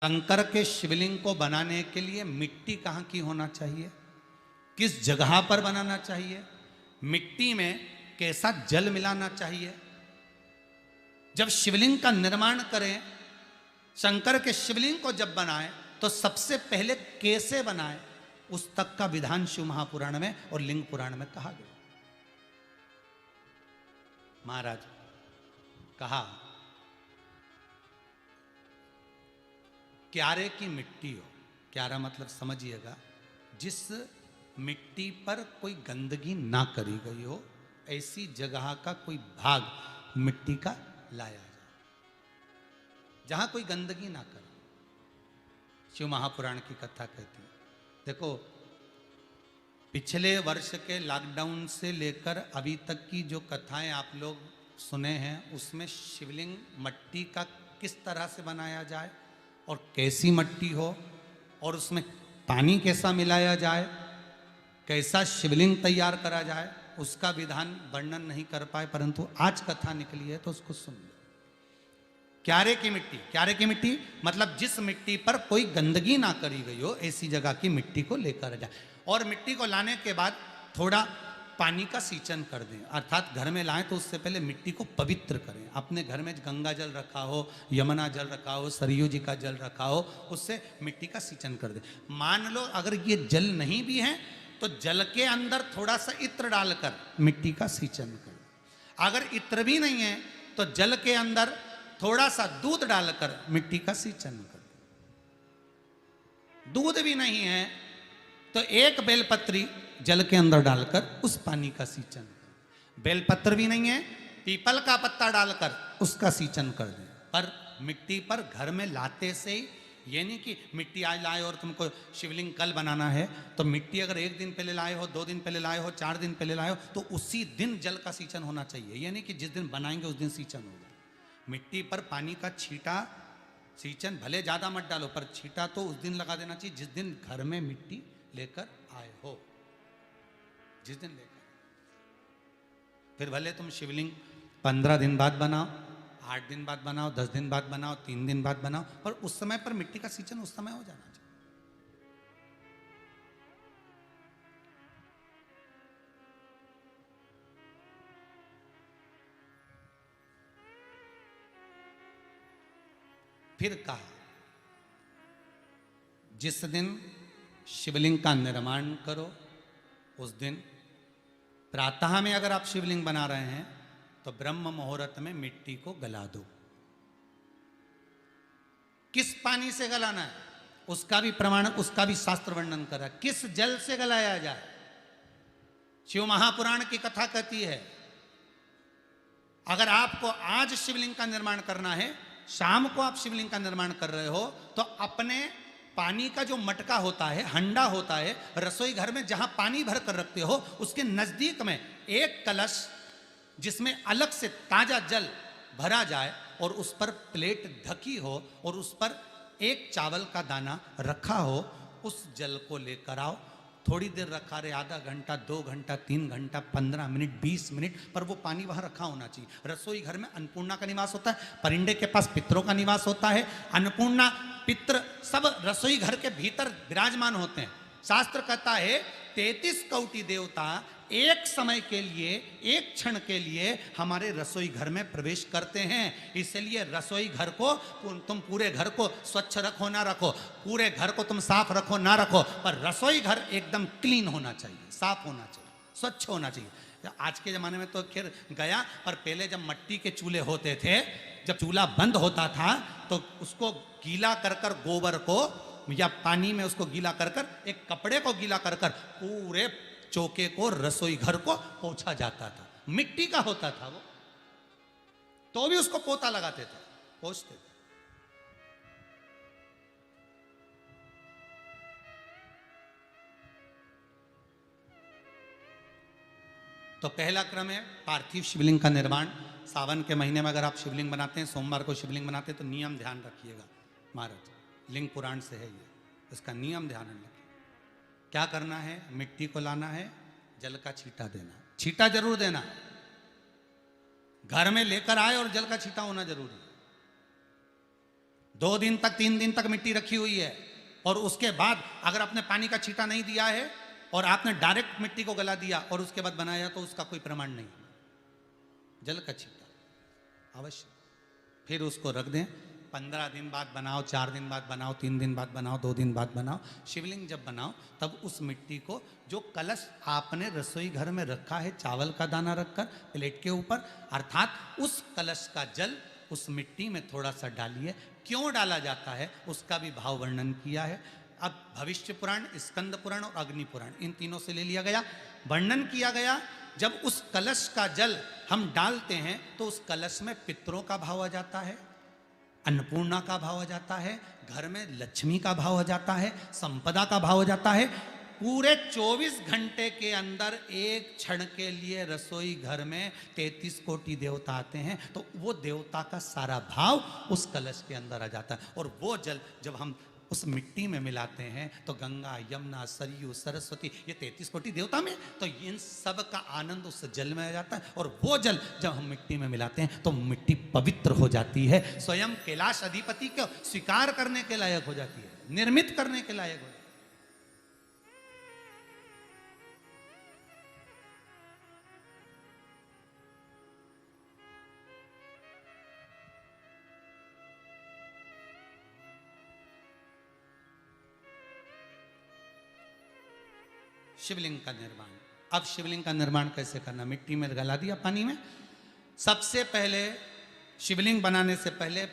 शंकर के शिवलिंग को बनाने के लिए मिट्टी कहाँ की होना चाहिए, किस जगह पर बनाना चाहिए, मिट्टी में कैसा जल मिलाना चाहिए। जब शिवलिंग का निर्माण करें, शंकर के शिवलिंग को जब बनाएं तो सबसे पहले कैसे बनाएं, उस तक का विधान शिव महापुराण में और लिंग पुराण में कहा गया। महाराज कहा क्यारे की मिट्टी हो, क्यारा मतलब समझिएगा जिस मिट्टी पर कोई गंदगी ना करी गई हो, ऐसी जगह का कोई भाग मिट्टी का लाया जाए जहां कोई गंदगी ना करे। शिव महापुराण की कथा कहती है। देखो, पिछले वर्ष के लॉकडाउन से लेकर अभी तक की जो कथाएं आप लोग सुने हैं, उसमें शिवलिंग मट्टी का किस तरह से बनाया जाए और कैसी मट्टी हो और उसमें पानी कैसा मिलाया जाए, कैसा शिवलिंग तैयार करा जाए, उसका विधान वर्णन नहीं कर पाए, परंतु आज कथा निकली है तो उसको सुन लो। क्यारे की मिट्टी, क्यारे की मिट्टी मतलब जिस मिट्टी पर कोई गंदगी ना करी गई हो, ऐसी जगह की मिट्टी को लेकर जाए और मिट्टी को लाने के बाद थोड़ा पानी का सींचन कर दें, अर्थात घर में लाएं तो उससे पहले मिट्टी को पवित्र करें। अपने घर में गंगा जल रखा हो, यमुना जल रखा हो, सरयू जी का जल रखा हो, उससे मिट्टी का सींचन कर दें। मान लो अगर ये जल नहीं भी है तो जल के अंदर थोड़ा सा इत्र डालकर मिट्टी का सींचन करें। अगर इत्र भी नहीं है तो जल के अंदर थोड़ा सा दूध डालकर मिट्टी का सींचन कर दें। दूध भी नहीं है तो एक बेलपत्री जल के अंदर डालकर उस पानी का सींचन करें। बेलपत्र भी नहीं है, पीपल का पत्ता डालकर उसका सींचन कर दें। पर मिट्टी पर घर में लाते से ही, ये नहीं कि मिट्टी आज लाए और तुमको शिवलिंग कल बनाना है, तो मिट्टी अगर एक दिन पहले लाए हो, 2 दिन पहले लाए हो, 4 दिन पहले लाए हो, तो उसी दिन जल का सींचन होना चाहिए। ये नहीं कि जिस दिन बनाएंगे उस दिन सींचन होगा। मिट्टी पर पानी का छींटा, सींचन भले ज़्यादा मत डालो, पर छींटा तो उस दिन लगा देना चाहिए जिस दिन घर में मिट्टी लेकर आए हो, जिस दिन लेकर। फिर भले तुम शिवलिंग 15 दिन बाद बनाओ, 8 दिन बाद बनाओ, 10 दिन बाद बनाओ, 3 दिन बाद बनाओ, पर उस समय पर मिट्टी का सींचन उस समय हो जाना चाहिए। फिर कहा जिस दिन शिवलिंग का निर्माण करो उस दिन प्रातः में अगर आप शिवलिंग बना रहे हैं तो ब्रह्म मुहूर्त में मिट्टी को गला दो। किस पानी से गलाना है उसका भी प्रमाण, उसका भी शास्त्र वर्णन करा। किस जल से गलाया जाए, शिव महापुराण की कथा कहती है अगर आपको आज शिवलिंग का निर्माण करना है, शाम को आप शिवलिंग का निर्माण कर रहे हो, तो अपने पानी का जो मटका होता है, हंडा होता है, रसोई घर में जहां पानी भर कर रखते हो, उसके नजदीक में एक कलश जिसमें अलग से ताजा जल भरा जाए और उस पर प्लेट ढकी हो और उस पर एक चावल का दाना रखा हो, उस जल को लेकर आओ। थोड़ी देर रखा रहे, आधा घंटा, 2 घंटा, 3 घंटा, 15 मिनट, 20 मिनट, पर वो पानी वहां रखा होना चाहिए। रसोई घर में अन्नपूर्णा का निवास होता है, परिंदे के पास पितरों का निवास होता है। अन्नपूर्णा, पित्र सब रसोई घर के भीतर विराजमान होते हैं। शास्त्र कहता है 33 कौटि देवता एक समय के लिए, एक क्षण के लिए हमारे रसोई घर में प्रवेश करते हैं। इसलिए रसोई घर को तुम पूरे घर को स्वच्छ रखो ना रखो, पूरे घर को तुम साफ रखो ना रखो, पर रसोई घर एकदम क्लीन होना चाहिए, साफ होना चाहिए, स्वच्छ होना चाहिए। आज के ज़माने में तो खैर गया, पर पहले जब मट्टी के चूल्हे होते थे, जब चूल्हा बंद होता था तो उसको गीला कर कर, गोबर को या पानी में उसको गीला कर कर, एक कपड़े को गीला कर कर पूरे चौके को, रसोई घर को पोंछा जाता था। मिट्टी का होता था वो, तो भी उसको पोता लगाते थे, पोंछते थे। तो पहला क्रम है पार्थिव शिवलिंग का निर्माण। सावन के महीने में अगर आप शिवलिंग बनाते हैं, सोमवार को शिवलिंग बनाते हैं, तो नियम ध्यान रखिएगा महाराज, लिंग पुराण से है ये, इसका नियम ध्यान रखिए। क्या करना है, मिट्टी को लाना है, जल का छींटा देना, छींटा जरूर देना, घर में लेकर आए और जल का छींटा होना जरूरी है। 2 दिन तक 3 दिन तक मिट्टी रखी हुई है, और उसके बाद अगर आपने पानी का छींटा नहीं दिया है और आपने डायरेक्ट मिट्टी को गला दिया और उसके बाद बनाया, तो उसका कोई प्रमाण नहीं। जल का छींटा अवश्य। फिर उसको रख दें, 15 दिन बाद बनाओ, 4 दिन बाद बनाओ, 3 दिन बाद बनाओ, 2 दिन बाद बनाओ। शिवलिंग जब बनाओ तब उस मिट्टी को, जो कलश आपने रसोई घर में रखा है चावल का दाना रखकर प्लेट के ऊपर, अर्थात उस कलश का जल उस मिट्टी में थोड़ा सा डालिए। क्यों डाला जाता है उसका भी भाव वर्णन किया है। अब भविष्य पुराण, स्कंद पुराण और अग्नि पुराण, इन तीनों से ले लिया गया। वर्णन किया गया, जब उस कलश का जल हम डालते हैं तो उस कलश में पितरों का भाव आ जाता है, अन्नपूर्णा का भाव आ जाता है, घर में लक्ष्मी का भाव आ जाता है, संपदा का भाव आ जाता है। पूरे 24 घंटे के अंदर एक क्षण के लिए रसोई घर में 33 कोटि देवता आते हैं, तो वो देवता का सारा भाव उस कलश के अंदर आ जाता है। और वो जल जब हम उस मिट्टी में मिलाते हैं तो गंगा, यमुना, सरयू, सरस्वती, ये 33 कोटि देवता में, तो इन सब का आनंद उस जल में आ जाता है। और वो जल जब हम मिट्टी में मिलाते हैं तो मिट्टी पवित्र हो जाती है, स्वयं कैलाश अधिपति को स्वीकार करने के लायक हो जाती है, निर्मित करने के लायक हो जाती है। शिवलिंग का निर्माण। अब शिवलिंग का निर्माण कैसे करना? मिट्टी में गला दिया पानी में। सबसे पहले शिवलिंग बनाने से पहले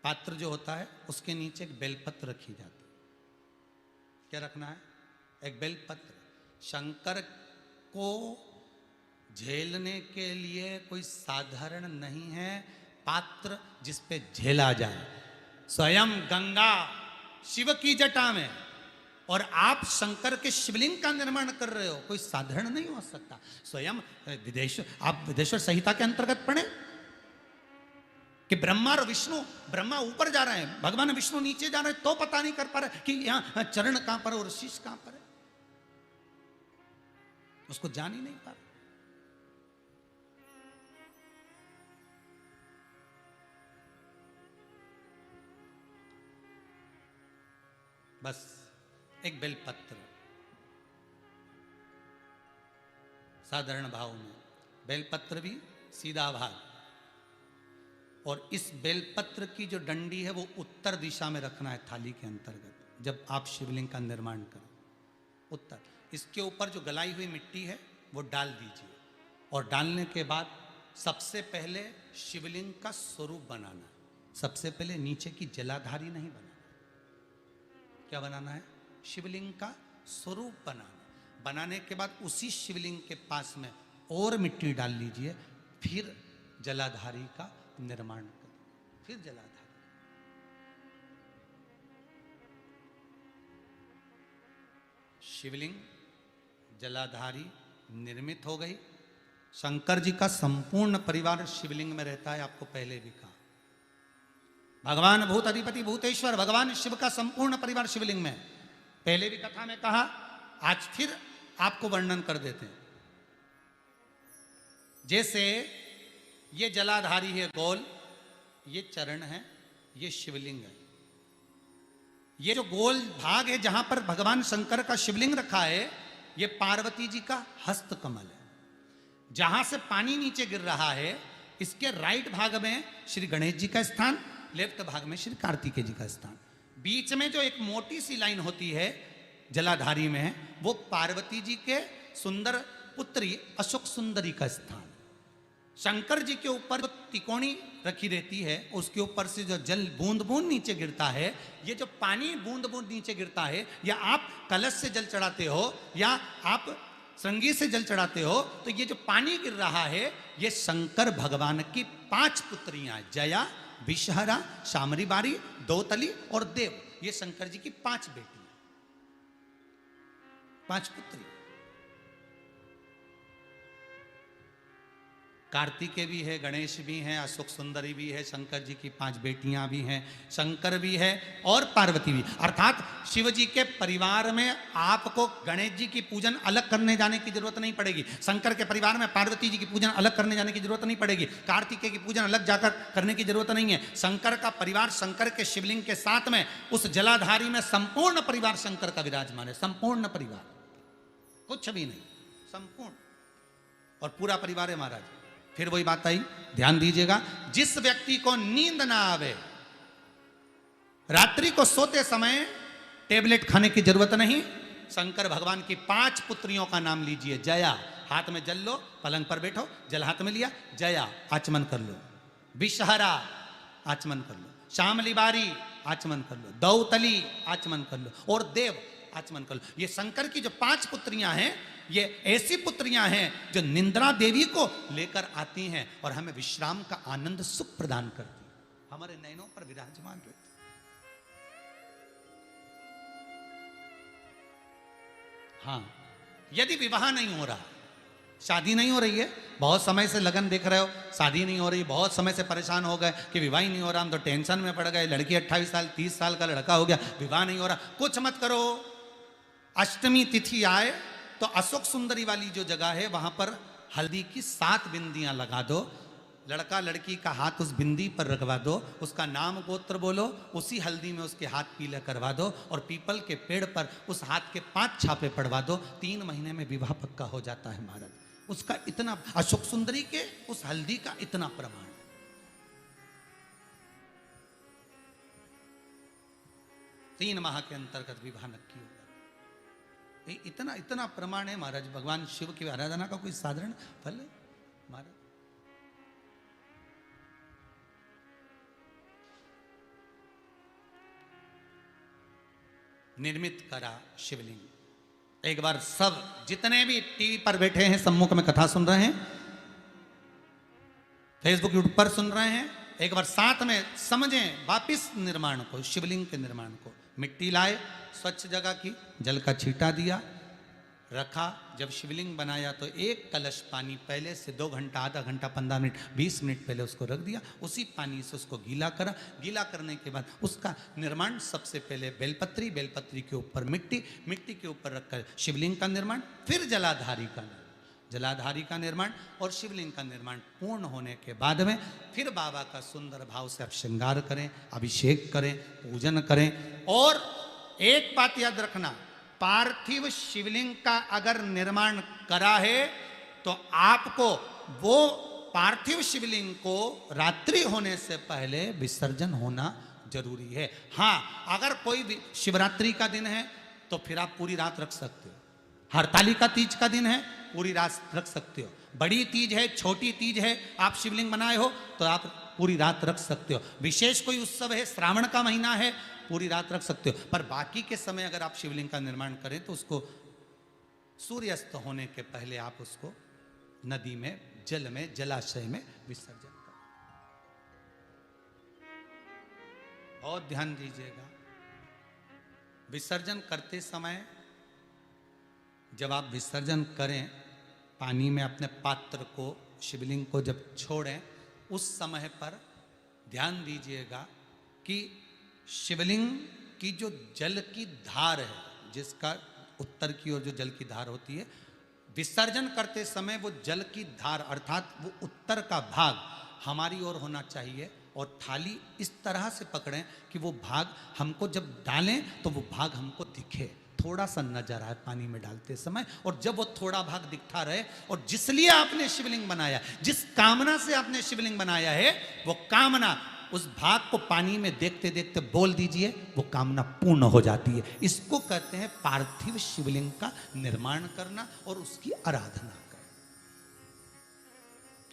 पात्र जो होता है उसके नीचे एक बेलपत्र रखी जाती है। क्या रखना है? एक बेलपत्र। शंकर को झेलने के लिए कोई साधारण नहीं है पात्र जिस पे झेला जाए। स्वयं गंगा शिव की जटा में, और आप शंकर के शिवलिंग का निर्माण कर रहे हो, कोई साधारण नहीं हो सकता। स्वयं आप विदेश्वर संहिता के अंतर्गत पढ़े कि ब्रह्मा और विष्णु, ब्रह्मा ऊपर जा रहे हैं, भगवान विष्णु नीचे जा रहे हैं, तो पता नहीं कर पा रहे कि यहां चरण कहां पर और शीश कहां पर है, उसको जान ही नहीं पा रहे। बस एक बेलपत्र साधारण भाव में, बेलपत्र भी सीधा भाग, और इस बेलपत्र की जो डंडी है वो उत्तर दिशा में रखना है थाली के अंतर्गत। जब आप शिवलिंग का निर्माण करें उत्तर, इसके ऊपर जो गलाई हुई मिट्टी है वो डाल दीजिए, और डालने के बाद सबसे पहले शिवलिंग का स्वरूप बनाना। सबसे पहले नीचे की जलाधारी नहीं बनाना। क्या बनाना है? शिवलिंग का स्वरूप बनाना। बनाने के बाद उसी शिवलिंग के पास में और मिट्टी डाल लीजिए, फिर जलाधारी का निर्माण करें। फिर जलाधारी, शिवलिंग जलाधारी निर्मित हो गई। शंकर जी का संपूर्ण परिवार शिवलिंग में रहता है, आपको पहले भी कहा। भगवान भूत अधिपति भूतेश्वर भगवान शिव का संपूर्ण परिवार शिवलिंग में, पहले भी कथा में कहा, आज फिर आपको वर्णन कर देते हैं। जैसे ये जलाधारी है गोल, ये चरण है, ये शिवलिंग है। ये जो गोल भाग है जहां पर भगवान शंकर का शिवलिंग रखा है, ये पार्वती जी का हस्त कमल है। जहां से पानी नीचे गिर रहा है, इसके राइट भाग में श्री गणेश जी का स्थान, लेफ्ट भाग में श्री कार्तिकेय जी का स्थान। बीच में जो एक मोटी सी लाइन होती है जलाधारी में, वो पार्वती जी के सुंदर पुत्री अशोक सुंदरी का स्थान। शंकर जी के ऊपर जो तिकोनी रखी रहती है, उसके ऊपर से जो जल बूंद बूंद नीचे गिरता है, ये जो पानी बूंद बूंद नीचे गिरता है, या आप कलश से जल चढ़ाते हो या आप श्रृंगी से जल चढ़ाते हो, तो ये जो पानी गिर रहा है, ये शंकर भगवान की 5 पुत्रियां, जया, विषहरा, शामरी बारी, दौतली और देव, ये शंकर जी की 5 बेटी, 5 पुत्री। कार्तिकेय भी है, गणेश भी हैं, अशोक सुंदरी भी है, शंकर जी की 5 बेटियां भी हैं, शंकर भी है और पार्वती भी। अर्थात शिव जी के परिवार में आपको गणेश जी की पूजन अलग करने जाने की जरूरत नहीं पड़ेगी, शंकर के परिवार में पार्वती जी की पूजन अलग करने जाने की जरूरत नहीं पड़ेगी, कार्तिकेय की पूजन अलग जाकर करने की जरूरत नहीं है। शंकर का परिवार शंकर के शिवलिंग के साथ में उस जलाधारी में संपूर्ण परिवार शंकर का विराजमान है, संपूर्ण परिवार, कुछ भी नहीं, संपूर्ण और पूरा परिवार है महाराज। फिर वही बात आई, ध्यान दीजिएगा, जिस व्यक्ति को नींद ना आवे, रात्रि को सोते समय टेबलेट खाने की जरूरत नहीं, शंकर भगवान की 5 पुत्रियों का नाम लीजिए। जया, हाथ में जल लो, पलंग पर बैठो, जल हाथ में लिया, जया आचमन कर लो, विषहरा आचमन कर लो, श्यामली बारी आचमन कर लो, दौतली आचमन कर लो और देव आचमन कर लो। ये शंकर की जो 5 पुत्रियां हैं, ये ऐसी पुत्रियां हैं जो निंद्रा देवी को लेकर आती हैं और हमें विश्राम का आनंद सुख प्रदान करती हैं, हमारे नयनों पर विराजमान रहती। हाँ, यदि विवाह नहीं हो रहा, शादी नहीं हो रही है, बहुत समय से लगन देख रहे हो, शादी नहीं हो रही, बहुत समय से परेशान हो गए कि विवाह ही नहीं हो रहा, हम तो टेंशन में पड़ गए, लड़की 28 साल 30 साल का लड़का हो गया, विवाह नहीं हो रहा, कुछ मत करो। अष्टमी तिथि आए तो अशोक सुंदरी वाली जो जगह है वहां पर हल्दी की 7 बिंदियां लगा दो, लड़का लड़की का हाथ उस बिंदी पर रखवा दो, उसका नाम गोत्र बोलो, उसी हल्दी में उसके हाथ पीले करवा दो और पीपल के पेड़ पर उस हाथ के 5 छापे पड़वा दो, 3 महीने में विवाह पक्का हो जाता है महाराज। उसका इतना, अशोक सुंदरी के उस हल्दी का इतना प्रमाण, 3 माह के अंतर्गत विवाह नक्की होगा। इतना इतना प्रमाण है महाराज। भगवान शिव की आराधना का कोई साधारण फल है महाराज। निर्मित करा शिवलिंग। एक बार सब जितने भी टीवी पर बैठे हैं, सम्मुख में कथा सुन रहे हैं, फेसबुक यूट्यूब पर सुन रहे हैं, एक बार साथ में समझें वापिस निर्माण को, शिवलिंग के निर्माण को। मिट्टी लाए, स्वच्छ जगह की, जल का छींटा दिया, रखा। जब शिवलिंग बनाया तो 1 कलश पानी पहले से 2 घंटा, आधा घंटा, 15 मिनट, 20 मिनट पहले उसको रख दिया, उसी पानी से उसको गीला करा। गीला करने के बाद उसका निर्माण सबसे पहले बेलपत्री, बेलपत्री के ऊपर मिट्टी, मिट्टी के ऊपर रखकर शिवलिंग का निर्माण, फिर जलाधारी का निर्माण और शिवलिंग का निर्माण पूर्ण होने के बाद में फिर बाबा का सुंदर भाव से आप श्रृंगार करें, अभिषेक करें, पूजन करें। और एक बात याद रखना, पार्थिव शिवलिंग का अगर निर्माण करा है तो आपको वो पार्थिव शिवलिंग को रात्रि होने से पहले विसर्जन होना जरूरी है। हाँ, अगर कोई शिवरात्रि का दिन है तो फिर आप पूरी रात रख सकते हो, हरतालिका तीज का दिन है पूरी रात रख सकते हो, बड़ी तीज है, छोटी तीज है, आप शिवलिंग बनाए हो तो आप पूरी रात रख सकते हो, विशेष कोई उत्सव है, श्रावण का महीना है, पूरी रात रख सकते हो। पर बाकी के समय अगर आप शिवलिंग का निर्माण करें तो उसको सूर्यास्त होने के पहले आप उसको नदी में, जल में, जलाशय में विसर्जन करें। बहुत ध्यान दीजिएगा, विसर्जन करते समय जब आप विसर्जन करें, पानी में अपने पात्र को, शिवलिंग को जब छोड़ें, उस समय पर ध्यान दीजिएगा कि शिवलिंग की जो जल की धार है, जिसका उत्तर की ओर जो जल की धार होती है, विसर्जन करते समय वो जल की धार अर्थात वो उत्तर का भाग हमारी ओर होना चाहिए और थाली इस तरह से पकड़ें कि वो भाग हमको जब डालें तो वो भाग हमको दिखे, थोड़ा सा नजर आए पानी में डालते समय। और जब वो थोड़ा भाग दिखता रहे, और जिसलिए आपने शिवलिंग बनाया, जिस कामना से आपने शिवलिंग बनाया है, वो कामना उस भाग को पानी में देखते देखते बोल दीजिए, वो कामना पूर्ण हो जाती है। इसको कहते हैं पार्थिव शिवलिंग का निर्माण करना और उसकी आराधना करना।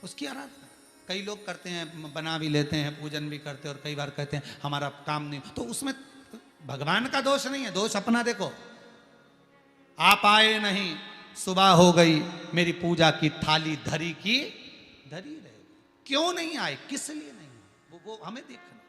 उसकी आराधना कई लोग करते हैं, बना भी लेते हैं, पूजन भी करते हैं, और कई बार कहते हैं हमारा काम नहीं, तो उसमें भगवान का दोष नहीं है, दोष अपना देखो। आप आए नहीं, सुबह हो गई, मेरी पूजा की थाली धरी की धरी रहे, क्यों नहीं आए, किस लिए नहीं, वो हमें देखना।